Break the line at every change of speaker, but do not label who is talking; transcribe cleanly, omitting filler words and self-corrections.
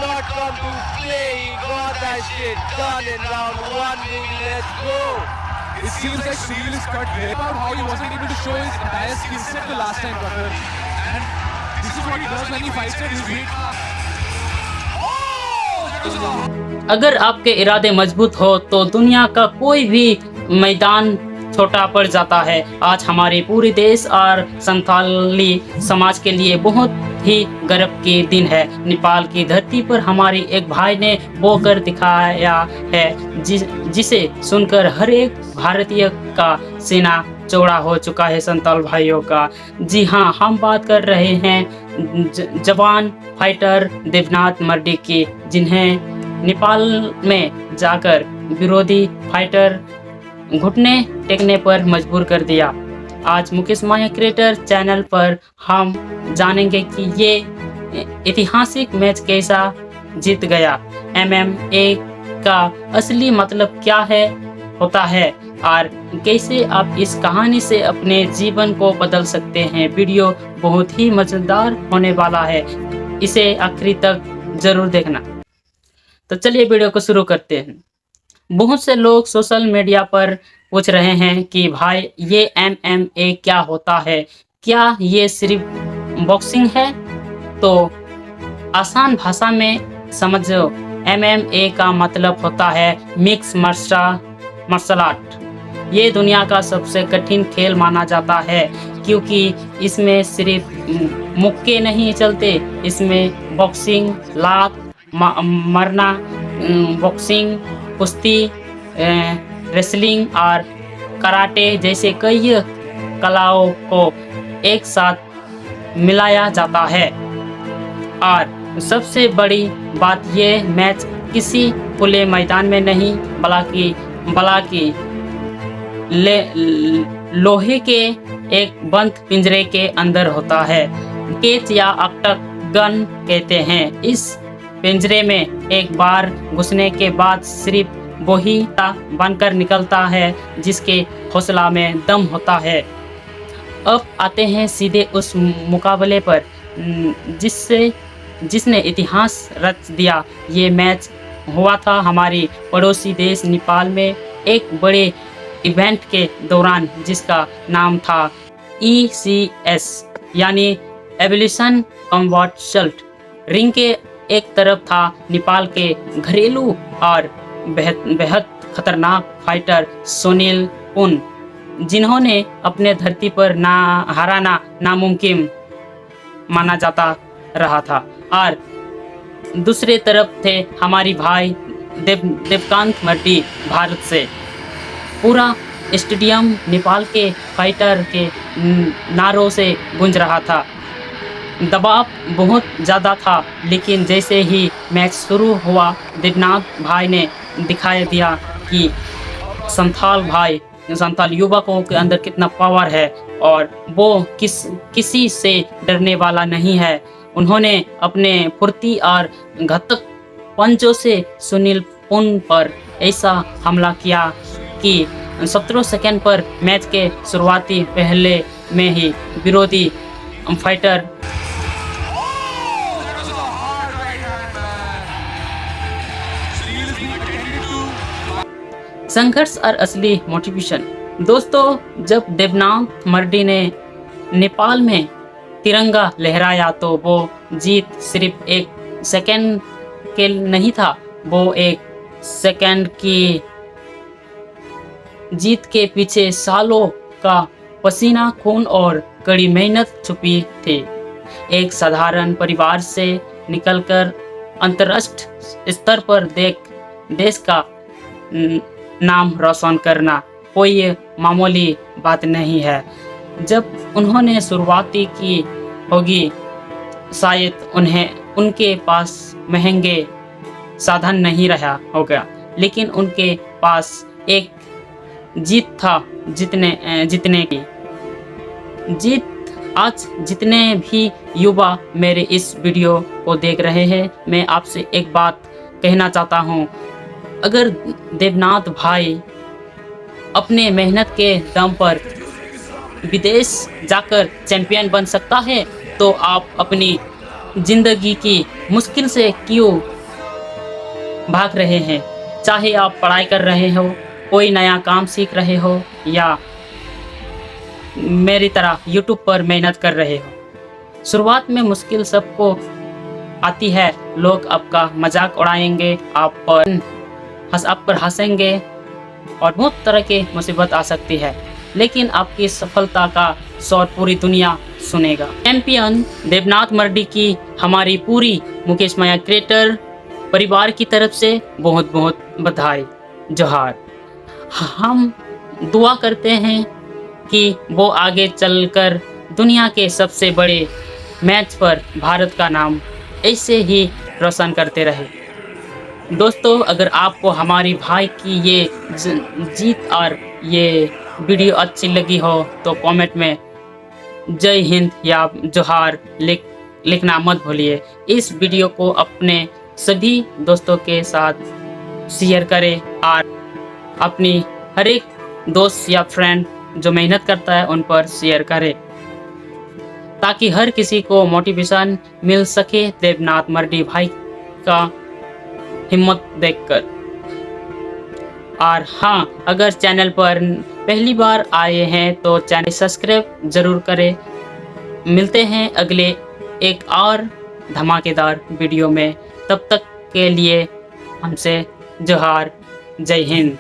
not come to play. He got that shit done in round one, baby. Let's go.
It seems like Cyril is cut here about how he wasn't able to show his entire skill set the last time, Tucker. And this is what he does when he fights at his weight.
अगर आपके इरादे मजबूत हो तो दुनिया का कोई भी मैदान छोटा पड़ जाता है। आज हमारे पूरे देश और संथाली समाज के लिए बहुत ही गर्व के दिन है। नेपाल की धरती पर हमारे एक भाई ने वो कर दिखाया है जिसे सुनकर हर एक भारतीय का सीना चौड़ा हो चुका है। संथाल भाइयों का, जी हाँ, हम बात कर रहे हैं जवान फाइटर देवनाथ मर्डी की, जिन्हें नेपाल में जाकर विरोधी फाइटर घुटने टेकने पर मजबूर कर दिया। आज मुकेश माया क्रिएटर चैनल पर हम जानेंगे कि ये ऐतिहासिक मैच कैसा जीत गया, MMA का असली मतलब क्या है होता है और कैसे आप इस कहानी से अपने जीवन को बदल सकते हैं। वीडियो बहुत ही मजेदार होने वाला है, इसे आखिरी तक जरूर देखना। तो चलिए वीडियो को शुरू करते हैं। बहुत से लोग सोशल मीडिया पर पूछ रहे हैं कि भाई ये MMA क्या होता है, क्या ये सिर्फ बॉक्सिंग है? तो आसान भाषा में समझो, MMA का मतलब होता है मिक्स मार्शल आर्ट। ये दुनिया का सबसे कठिन खेल माना जाता है क्योंकि इसमें सिर्फ मुक्के नहीं चलते, इसमें बॉक्सिंग, लात मारना, बॉक्सिंग, कुश्ती, रेसलिंग और कराटे जैसे कई कलाओं को एक साथ मिलाया जाता है। और सबसे बड़ी बात, ये मैच किसी खुले मैदान में नहीं बल्कि लोहे के एक बंद पिंजरे के अंदर होता है। केच या ऑक्टागन कहते हैं। इस पिंजरे में एक बार घुसने के बाद सिर्फ वही बनकर निकलता है जिसके हौसला में दम होता है। अब आते हैं सीधे उस मुकाबले पर जिसने इतिहास रच दिया। ये मैच हुआ था हमारी पड़ोसी देश नेपाल में एक बड़े इवेंट के दौरान, जिसका नाम था ECS यानी एवोल्यूशन कॉम्बैट सल्ट। रिंग के एक तरफ था नेपाल के घरेलू और बेहद खतरनाक फाइटर सुनील पुन, जिन्होंने अपने धरती पर हराना नामुमकिन माना जाता रहा था। और दूसरे तरफ थे हमारी भाई देवकांत मर्डी भारत से। पूरा स्टेडियम नेपाल के फाइटर के नारों से गूंज रहा था। दबाव बहुत ज़्यादा था, लेकिन जैसे ही मैच शुरू हुआ, देवनाथ भाई ने दिखाई दिया कि संथाल युवकों के अंदर कितना पावर है और वो किसी से डरने वाला नहीं है। उन्होंने अपने फुर्ती और घातक पंचों से सुनील पुन पर ऐसा हमला किया कि 17 सेकंड पर मैच के शुरुआती पहले में ही विरोधी फाइटर संघर्ष और असली मोटिवेशन। दोस्तों, जब देवनाथ मर्डी ने नेपाल में तिरंगा लहराया तो वो जीत सिर्फ एक सेकंड के नहीं था, वो एक सेकंड की जीत के पीछे सालों का पसीना, खून और कड़ी मेहनत छुपी थी। एक साधारण परिवार से निकलकर अंतर्राष्ट्रीय स्तर पर देश का नाम रोशन करना कोई मामूली बात नहीं है। जब उन्होंने शुरुआती की होगी, शायद उनके पास महंगे साधन नहीं रहा होगा, लेकिन उनके पास एक जीत था जीतने की जीत। आज जितने भी युवा मेरे इस वीडियो को देख रहे हैं, मैं आपसे एक बात कहना चाहता हूँ। अगर देवनाथ भाई अपने मेहनत के दम पर विदेश जाकर चैंपियन बन सकता है, तो आप अपनी ज़िंदगी की मुश्किल से क्यों भाग रहे हैं। चाहे आप पढ़ाई कर रहे हो, कोई नया काम सीख रहे हो या मेरी तरह यूट्यूब पर मेहनत कर रहे हो। शुरुआत में मुश्किल सबको आती है। लोग आपका मजाक उड़ाएंगे, आप पर हंसेंगे और बहुत तरह की मुसीबत आ सकती है, लेकिन आपकी सफलता का शोर पूरी दुनिया सुनेगा। चैंपियन देवनाथ मर्डी की हमारी पूरी मुकेश माया क्रिएटर परिवार की तरफ से बहुत बहुत बधाई, जोहार। हम दुआ करते हैं कि वो आगे चलकर दुनिया के सबसे बड़े मैच पर भारत का नाम ऐसे ही रोशन करते रहे। दोस्तों, अगर आपको हमारी भाई की ये जीत और ये वीडियो अच्छी लगी हो तो कमेंट में जय हिंद या जोहार लिखना मत भूलिए। इस वीडियो को अपने सभी दोस्तों के साथ शेयर करें और अपनी हर एक दोस्त या फ्रेंड जो मेहनत करता है उन पर शेयर करें, ताकि हर किसी को मोटिवेशन मिल सके देवनाथ मर्डी भाई का हिम्मत देखकर। और हाँ, अगर चैनल पर पहली बार आए हैं तो चैनल सब्सक्राइब जरूर करें। मिलते हैं अगले एक और धमाकेदार वीडियो में। तब तक के लिए हमसे जोहार, जय हिंद।